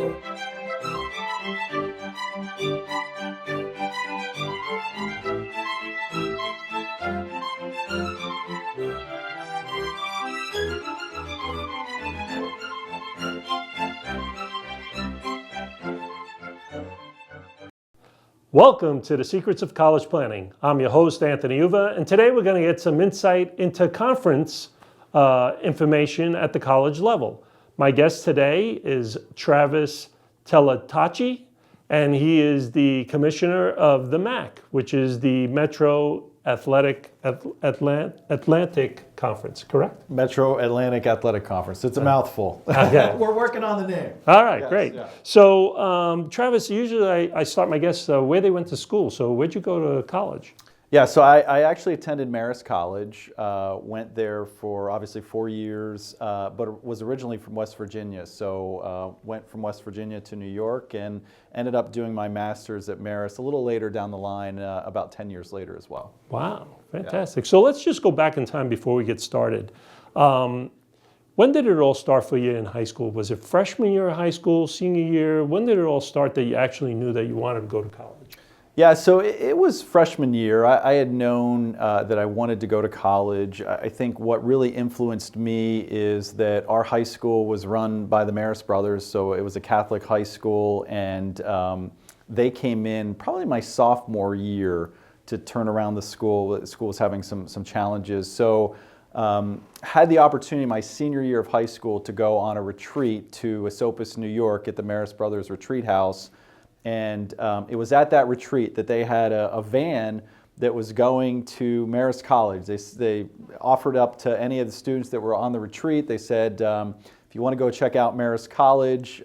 Welcome to the Secrets of College Planning. I'm your host, Anthony Uva, and today we're going to get some insight into conference information at the college level. My guest today is Travis Tellitocci, and he is the commissioner of the MAAC, which is the Metro Atlantic Conference, correct? Metro Atlantic Athletic Conference. It's a mouthful. Okay. We're working on the name. All right, Yes, great. yeah. So, Travis, usually I start my guests where they went to school. So where'd you go to college? Yeah, so I actually attended Marist College, went there for obviously 4 years, but was originally from West Virginia. So went from West Virginia to New York and ended up doing my master's at Marist a little later down the line, about 10 years later as well. Wow, fantastic. Yeah. So let's just go back in time before we get started. When did it all start for you in high school? Was it freshman year of high school, senior year? When did it all start that you actually knew that you wanted to go to college? Yeah, so it was freshman year. I had known that I wanted to go to college. I think what really influenced me is that our high school was run by the Marist brothers, so it was a Catholic high school, and they came in probably my sophomore year to turn around the school. The school was having some challenges. So had the opportunity my senior year of high school to go on a retreat to Esopus, New York at the Marist Brothers Retreat House. And it was at that retreat that they had a van that was going to Marist College. They offered up to any of the students that were on the retreat. They said, if you want to go check out Marist College,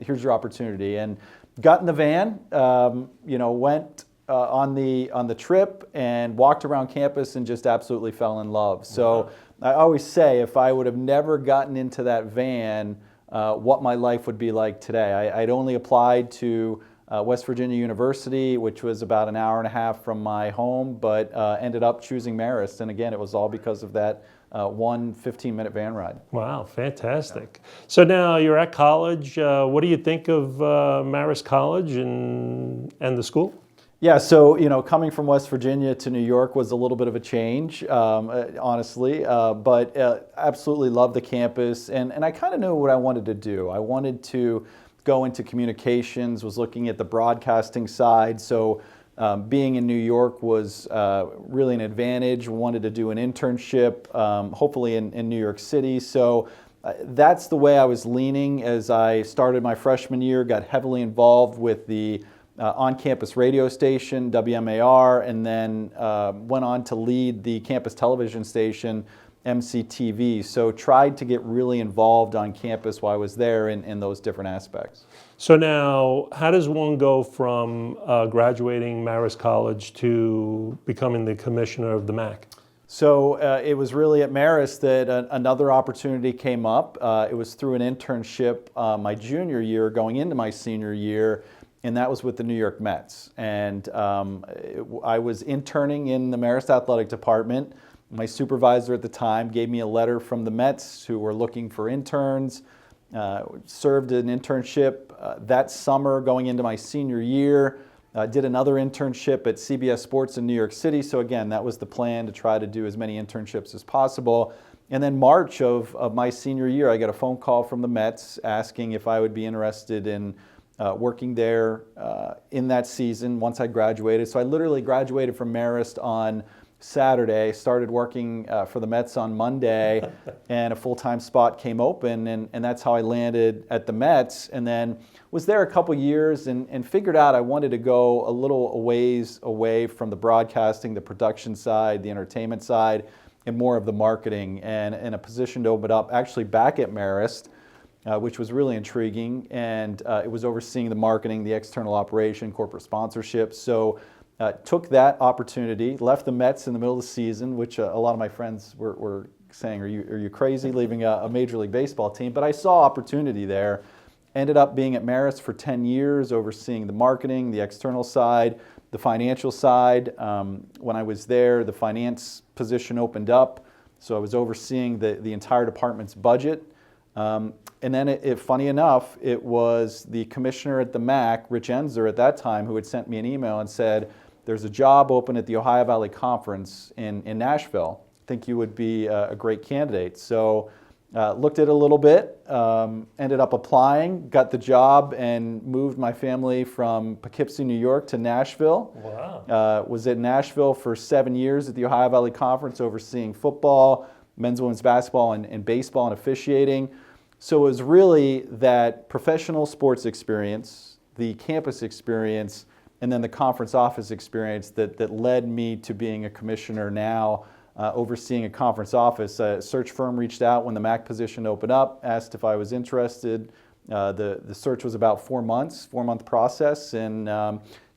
here's your opportunity. And got in the van, went on the trip and walked around campus and just absolutely fell in love. So I always say, if I would have never gotten into that van, what my life would be like today. I'd only applied to West Virginia University, which was about an hour and a half from my home, but ended up choosing Marist. And again, it was all because of that one 15-minute van ride. Wow, fantastic. Yeah. So now you're at college. What do you think of Marist College and the school? Yeah, so coming from West Virginia to New York was a little bit of a change, honestly, but absolutely loved the campus, and I kind of knew what I wanted to do. I wanted to go into communications, was looking at the broadcasting side, so being in New York was really an advantage. Wanted to do an internship, hopefully in New York City, so that's the way I was leaning as I started my freshman year, got heavily involved with the on-campus radio station, WMAR, and then went on to lead the campus television station, MCTV. So tried to get really involved on campus while I was there in those different aspects. So now, how does one go from graduating Marist College to becoming the commissioner of the MAAC? So it was really at Marist that another opportunity came up. It was through an internship my junior year going into my senior year, and that was with the New York Mets. And I was interning in the Marist Athletic Department. My supervisor at the time gave me a letter from the Mets who were looking for interns, served an internship that summer going into my senior year, did another internship at CBS Sports in New York City. So again, that was the plan, to try to do as many internships as possible. And then March of my senior year, I got a phone call from the Mets asking if I would be interested in working there in that season once I graduated. So I literally graduated from Marist on Saturday, started working for the Mets on Monday, and a full-time spot came open, and that's how I landed at the Mets. And then was there a couple years and figured out I wanted to go a little ways away from the broadcasting, the production side, the entertainment side, and more of the marketing, and in a position to open up actually back at Marist, which was really intriguing, and it was overseeing the marketing, the external operation, corporate sponsorship. So took that opportunity, left the Mets in the middle of the season, which a lot of my friends were saying, are you crazy leaving a Major League Baseball team? But I saw opportunity there. Ended up being at Marist for 10 years, overseeing the marketing, the external side, the financial side. When I was there, the finance position opened up, so I was overseeing the entire department's budget. And then funny enough, it was the commissioner at the MAAC, Rich Enzer at that time, who had sent me an email and said, there's a job open at the Ohio Valley Conference in Nashville. I think you would be a great candidate. So looked at it a little bit, ended up applying, got the job, and moved my family from Poughkeepsie, New York to Nashville. Wow. Was at Nashville for 7 years at the Ohio Valley Conference, overseeing football, men's and women's basketball, and baseball and officiating. So it was really that professional sports experience, the campus experience, and then the conference office experience that led me to being a commissioner now, overseeing a conference office. A search firm reached out when the MAAC position opened up, asked if I was interested. The search was about 4 months, 4-month process, and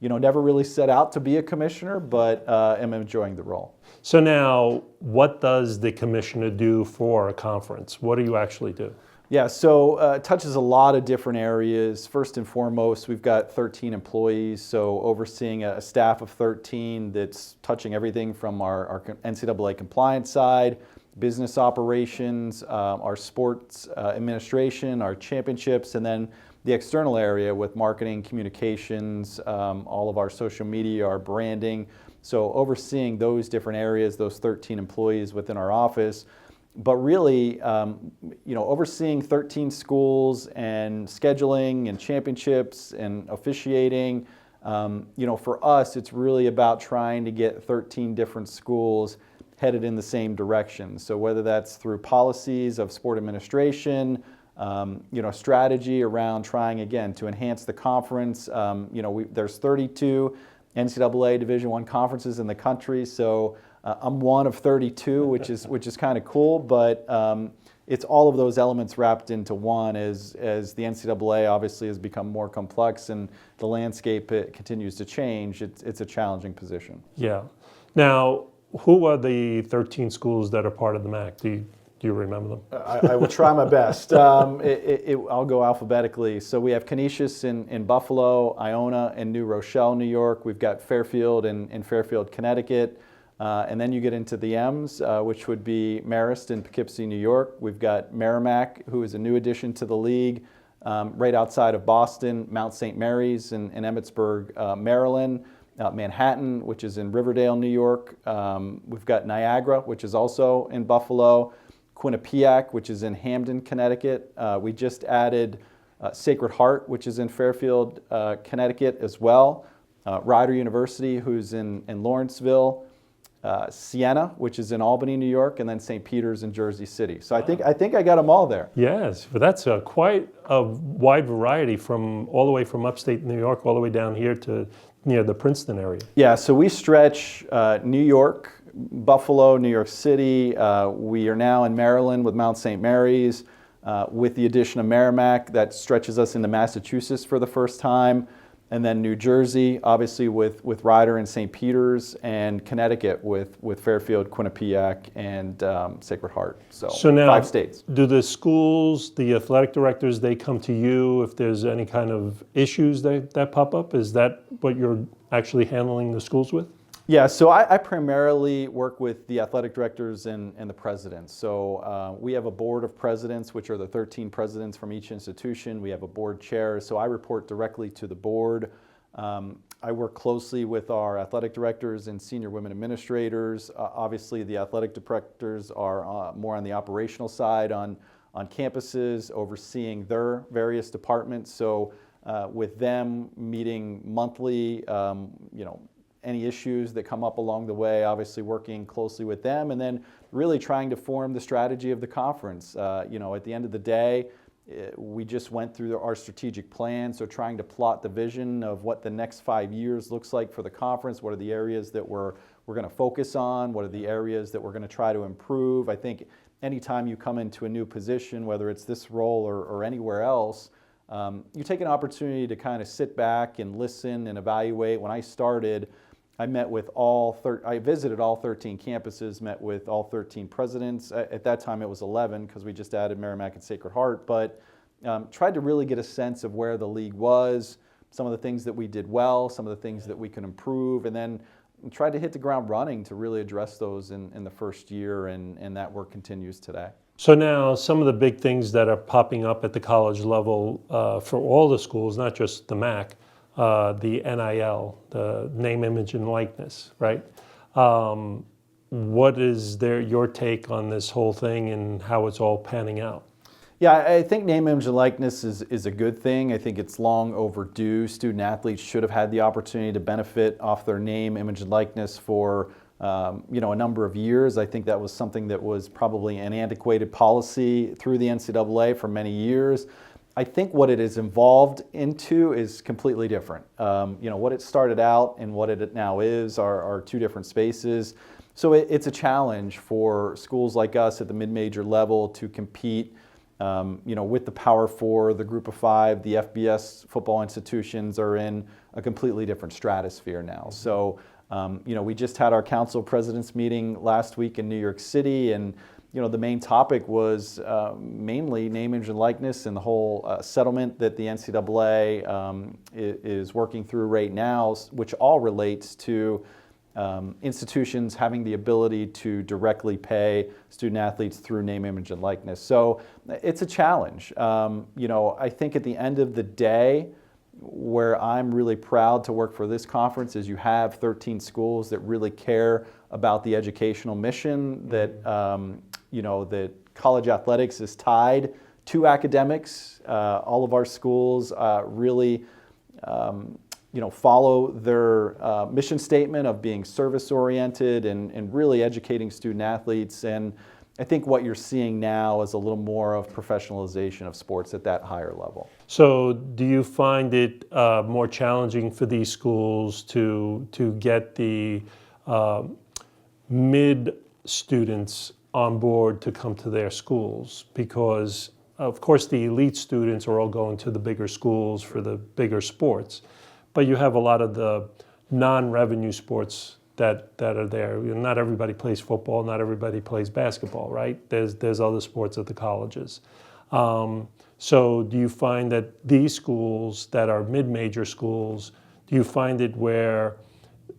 never really set out to be a commissioner, but am enjoying the role. So now, what does the commissioner do for a conference? What do you actually do? Yeah, so it touches a lot of different areas. First and foremost, we've got 13 employees, so overseeing a staff of 13 that's touching everything from our NCAA compliance side, business operations, our sports administration, our championships, and then the external area with marketing, communications, all of our social media, our branding. So overseeing those different areas, those 13 employees within our office. But really, overseeing 13 schools and scheduling and championships and officiating, for us, it's really about trying to get 13 different schools headed in the same direction. So whether that's through policies of sport administration, strategy around trying, again, to enhance the conference. There's 32 NCAA Division I conferences in the country, so I'm one of 32, which is kind of cool, but it's all of those elements wrapped into one as the NCAA obviously has become more complex and the landscape continues to change. It's a challenging position. Yeah. Now, who are the 13 schools that are part of the MAAC? Do you remember them? I will try my best. I'll go alphabetically. So we have Canisius in Buffalo, Iona in New Rochelle, New York. We've got Fairfield in Fairfield, Connecticut. And then you get into the M's, which would be Marist in Poughkeepsie, New York. We've got Merrimack, who is a new addition to the league, right outside of Boston, Mount St. Mary's in Emmitsburg, Maryland, Manhattan, which is in Riverdale, New York. We've got Niagara, which is also in Buffalo, Quinnipiac, which is in Hamden, Connecticut. We just added Sacred Heart, which is in Fairfield, Connecticut as well. Rider University, who's in Lawrenceville. Siena, which is in Albany, New York, and then St. Peter's in Jersey City. So I think I got them all there. Yes, but that's quite a wide variety from all the way from upstate New York all the way down here to near the Princeton area. Yeah, so we stretch New York, Buffalo, New York City. We are now in Maryland with Mount St. Mary's. With the addition of Merrimack, that stretches us into Massachusetts for the first time. And then New Jersey, obviously with Rider and St. Peter's, and Connecticut with Fairfield, Quinnipiac, and Sacred Heart. So now, 5 states. Do the schools, the athletic directors, they come to you if there's any kind of issues that pop up? Is that what you're actually handling the schools with? Yeah, so I primarily work with the athletic directors and the presidents. So we have a board of presidents, which are the 13 presidents from each institution. We have a board chair, so I report directly to the board. I work closely with our athletic directors and senior women administrators. Obviously, the athletic directors are more on the operational side on campuses, overseeing their various departments. So with them meeting monthly, any issues that come up along the way, obviously working closely with them, and then really trying to form the strategy of the conference. At the end of the day, we just went through our strategic plan, so trying to plot the vision of what the next 5 years looks like for the conference. What are the areas that we're going to focus on? What are the areas that we're going to try to improve? I think anytime you come into a new position, whether it's this role or anywhere else, you take an opportunity to kind of sit back and listen and evaluate. When I started, I visited all 13 campuses, met with all 13 presidents. At that time, it was 11 because we just added Merrimack and Sacred Heart, but tried to really get a sense of where the league was, some of the things that we did well, some of the things that we could improve, and then tried to hit the ground running to really address those in the first year, and that work continues today. So now some of the big things that are popping up at the college level for all the schools, not just the MAAC, the NIL, the name, image, and likeness, right? What is your take on this whole thing and how it's all panning out? Yeah, I think name, image, and likeness is a good thing. I think it's long overdue. Student athletes should have had the opportunity to benefit off their name, image, and likeness for a number of years. I think that was something that was probably an antiquated policy through the NCAA for many years. I think what it is involved into is completely different. What it started out and what it now is are two different spaces. So it's a challenge for schools like us at the mid-major level to compete with the Power Four, the Group of Five. The FBS football institutions are in a completely different stratosphere now. So we just had our council presidents meeting last week in New York City, and the main topic was mainly name, image, and likeness, and the whole settlement that the NCAA is working through right now, which all relates to institutions having the ability to directly pay student athletes through name, image, and likeness. So it's a challenge. I think at the end of the day, where I'm really proud to work for this conference is you have 13 schools that really care about the educational mission, that that college athletics is tied to academics. All of our schools really follow their mission statement of being service-oriented and really educating student athletes. And I think what you're seeing now is a little more of professionalization of sports at that higher level. So do you find it more challenging for these schools to get the mid students on board to come to their schools? Because of course the elite students are all going to the bigger schools for the bigger sports, but you have a lot of the non-revenue sports that are there. Not everybody plays football, not everybody plays basketball, right? There's other sports at the colleges. So do you find that these schools that are mid-major schools, do you find it where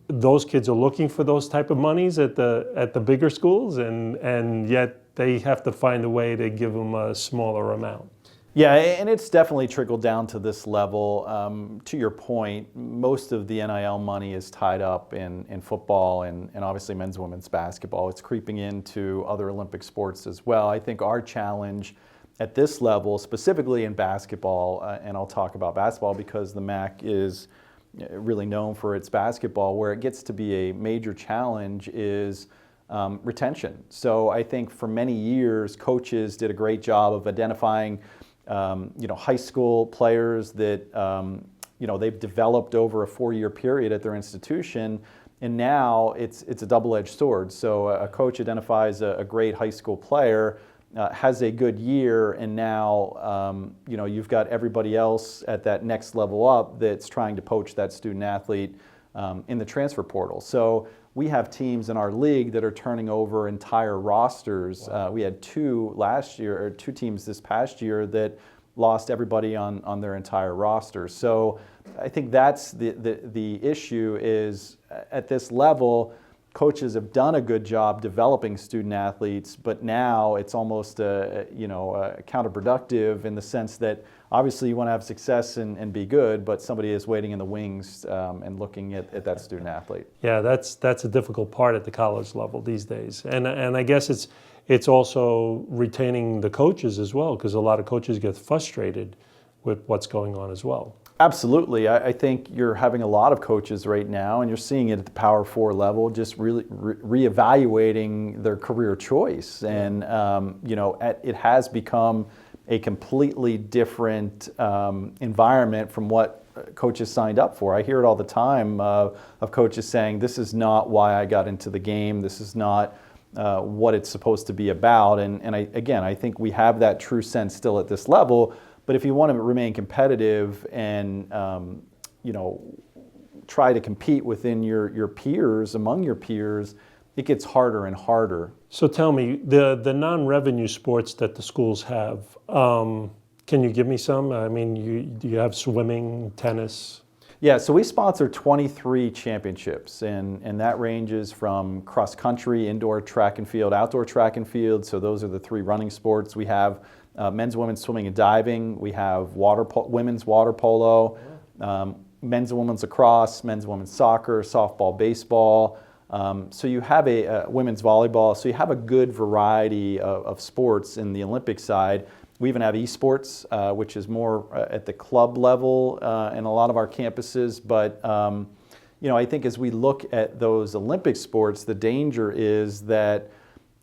those kids are looking for those type of monies at the bigger schools, and yet they have to find a way to give them a smaller amount? Yeah, and it's definitely trickled down to this level. To your point, most of the NIL money is tied up in football and obviously men's and women's basketball. It's creeping into other Olympic sports as well. I think our challenge at this level, specifically in basketball, and I'll talk about basketball because the MAAC is really known for its basketball, where it gets to be a major challenge is retention. So I think for many years, coaches did a great job of identifying high school players that they've developed over a 4-year period at their institution, and now it's a double-edged sword. So a coach identifies a great high school player, has a good year, and now you've got everybody else at that next level up that's trying to poach that student athlete in the transfer portal. So we have teams in our league that are turning over entire rosters. Wow. We had two teams this past year that lost everybody on their entire roster. So I think that's the issue is at this level, coaches have done a good job developing student athletes, but now it's almost counterproductive in the sense that obviously you want to have success and be good, but somebody is waiting in the wings and looking at that student athlete. Yeah, that's a difficult part at the college level these days, and I guess it's also retaining the coaches as well, because a lot of coaches get frustrated with what's going on as well. Absolutely. I think you're having a lot of coaches right now, and you're seeing it at the Power Four level, just really reevaluating their career choice. And, it has become a completely different environment from what coaches signed up for. I hear it all the time of coaches saying, this is not why I got into the game. This is not what it's supposed to be about. And I think we have that true sense still at this level. But if you want to remain competitive and try to compete within your peers, among your peers, it gets harder and harder. So tell me, the non-revenue sports that the schools have, can you give me some? I mean, do you have swimming, tennis? Yeah, so we sponsor 23 championships, and that ranges from cross country, indoor track and field, outdoor track and field. So those are the three running sports. We have men's, women's swimming and diving. We have women's water polo, men's and women's lacrosse, men's and women's soccer, softball, baseball. So you have a women's volleyball. So you have a good variety of sports in the Olympic side. We even have esports, which is more at the club level in a lot of our campuses. But I think as we look at those Olympic sports, the danger is that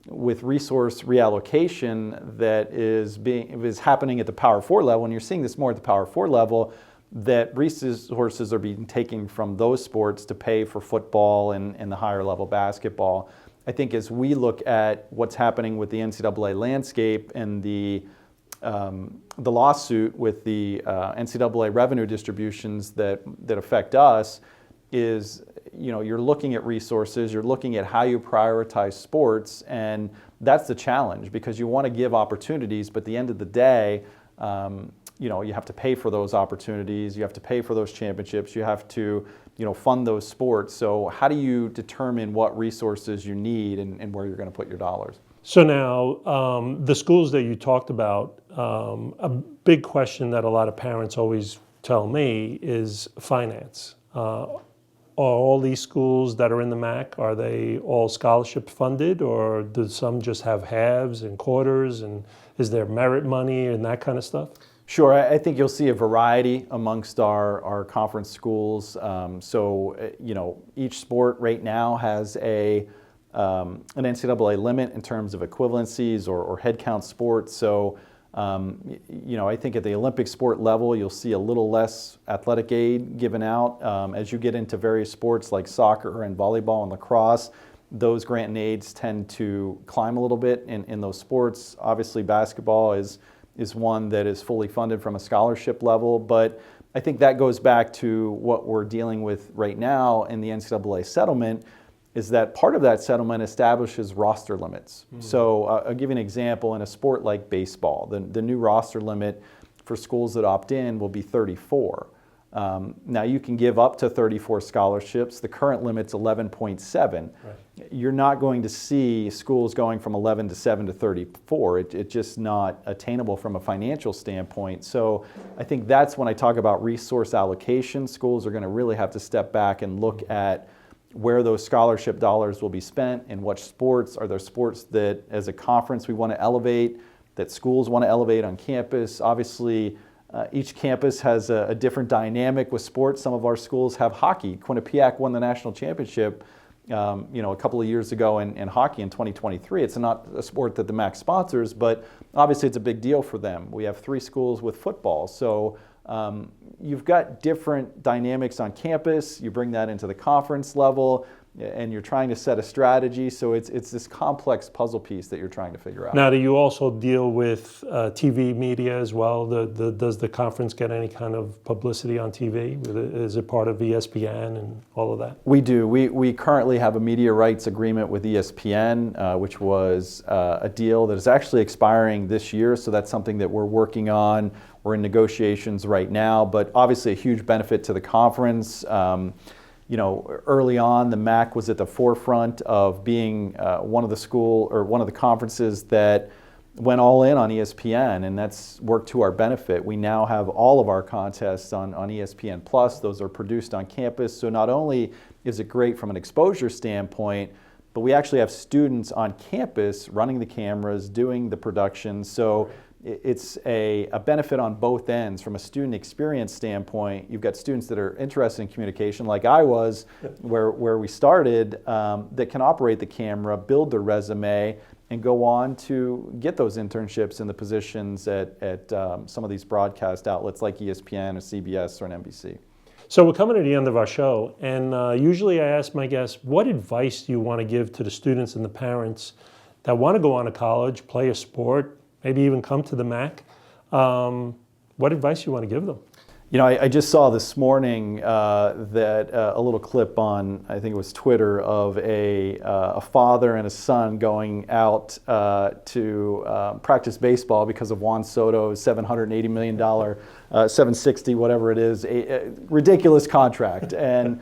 with resource reallocation that is happening at the Power 4 level, and you're seeing this more at the Power 4 level, that resources are being taken from those sports to pay for football and the higher level basketball. I think as we look at what's happening with the NCAA landscape and the lawsuit with the NCAA revenue distributions that affect us, is you're looking at resources, you're looking at how you prioritize sports, and that's the challenge, because you want to give opportunities, but at the end of the day, you have to pay for those opportunities, you have to pay for those championships, you have to fund those sports. So how do you determine what resources you need and where you're going to put your dollars? So now, the schools that you talked about, a big question that a lot of parents always tell me is finance. Are all these schools that are in the MAAC, are they all scholarship funded, or do some just have halves and quarters, and is there merit money and that kind of stuff? Sure, I think you'll see a variety amongst our conference schools. Each sport right now has an NCAA limit in terms of equivalencies or head count sports. So, I think at the Olympic sport level, you'll see a little less athletic aid given out. As you get into various sports like soccer and volleyball and lacrosse, those grant and aids tend to climb a little bit in those sports. Obviously, basketball is one that is fully funded from a scholarship level, but I think that goes back to what we're dealing with right now in the NCAA settlement, is that part of that settlement establishes roster limits. Mm-hmm. So I'll give you an example. In a sport like baseball, the new roster limit for schools that opt in will be 34. Now you can give up to 34 scholarships. The current limit's 11.7. Right. You're not going to see schools going from 11 to 7 to 34. It's just not attainable from a financial standpoint. So I think that's when I talk about resource allocation. Schools are going to really have to step back and look at where those scholarship dollars will be spent and what sports are there sports that as a conference we want to elevate, that schools want to elevate on campus. Obviously, each campus has a different dynamic with sports. Some of our schools have hockey. Quinnipiac won the national championship a couple of years ago in hockey in 2023. It's not a sport that the MAAC sponsors, but obviously it's a big deal for them. We have 3 schools with football. So you've got different dynamics on campus. You bring that into the conference level, and you're trying to set a strategy. So it's this complex puzzle piece that you're trying to figure out. Now, do you also deal with TV media as well? Does the conference get any kind of publicity on TV? Is it part of ESPN and all of that? We do. We currently have a media rights agreement with ESPN, which was a deal that is actually expiring this year. So that's something that we're working on. We're in negotiations right now, but obviously a huge benefit to the conference. Early on, the MAAC was at the forefront of being one of the conferences that went all in on ESPN, and that's worked to our benefit. We now have all of our contests on ESPN Plus. Those are produced on campus. So not only is it great from an exposure standpoint, but we actually have students on campus running the cameras, doing the production. So it's a benefit on both ends. From a student experience standpoint, you've got students that are interested in communication, like I was, where we started, that can operate the camera, build their resume, and go on to get those internships in the positions at some of these broadcast outlets like ESPN or CBS or an NBC. So we're coming to the end of our show, and usually I ask my guests, what advice do you want to give to the students and the parents that want to go on to college, play a sport, maybe even come to the MAAC? What advice do you want to give them? You know, I just saw this morning that a little clip on, I think it was Twitter, of a father and a son going out to practice baseball because of Juan Soto's $780 million, 760, whatever it is, a ridiculous contract. And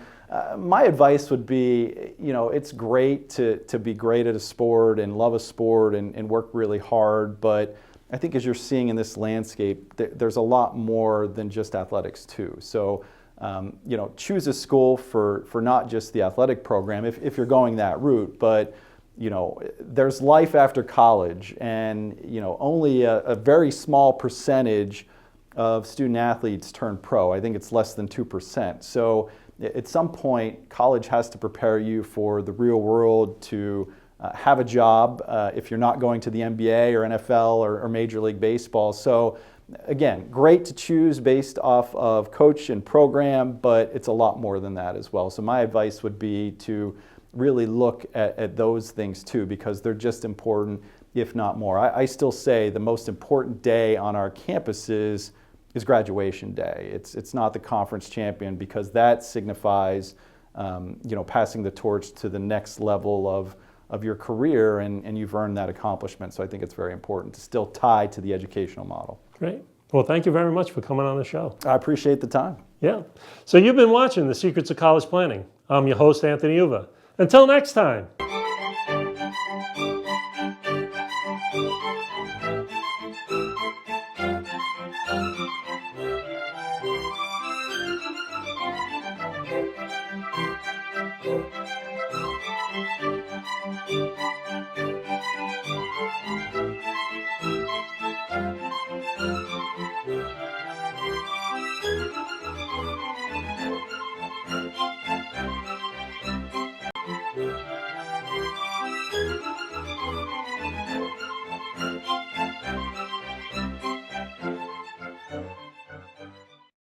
my advice would be, you know, it's great to be great at a sport and love a sport and work really hard, but I think as you're seeing in this landscape, there's a lot more than just athletics too. So, you know, choose a school for not just the athletic program if you're going that route, but, you know, there's life after college, and, you know, only a very small percentage of student athletes turn pro. I think it's less than 2%. So at some point, college has to prepare you for the real world, to have a job if you're not going to the NBA or NFL or Major League Baseball. So again, great to choose based off of coach and program, but it's a lot more than that as well. So my advice would be to really look at those things too, because they're just important, if not more. I still say the most important day on our campuses is graduation day. It's not the conference champion, because that signifies you know, passing the torch to the next level of your career, and you've earned that accomplishment. So I think it's very important to still tie to the educational model. Great. Well, thank you very much for coming on the show. I appreciate the time. Yeah. So you've been watching The Secrets of College Planning. I'm your host, Anthony Uva. Until next time.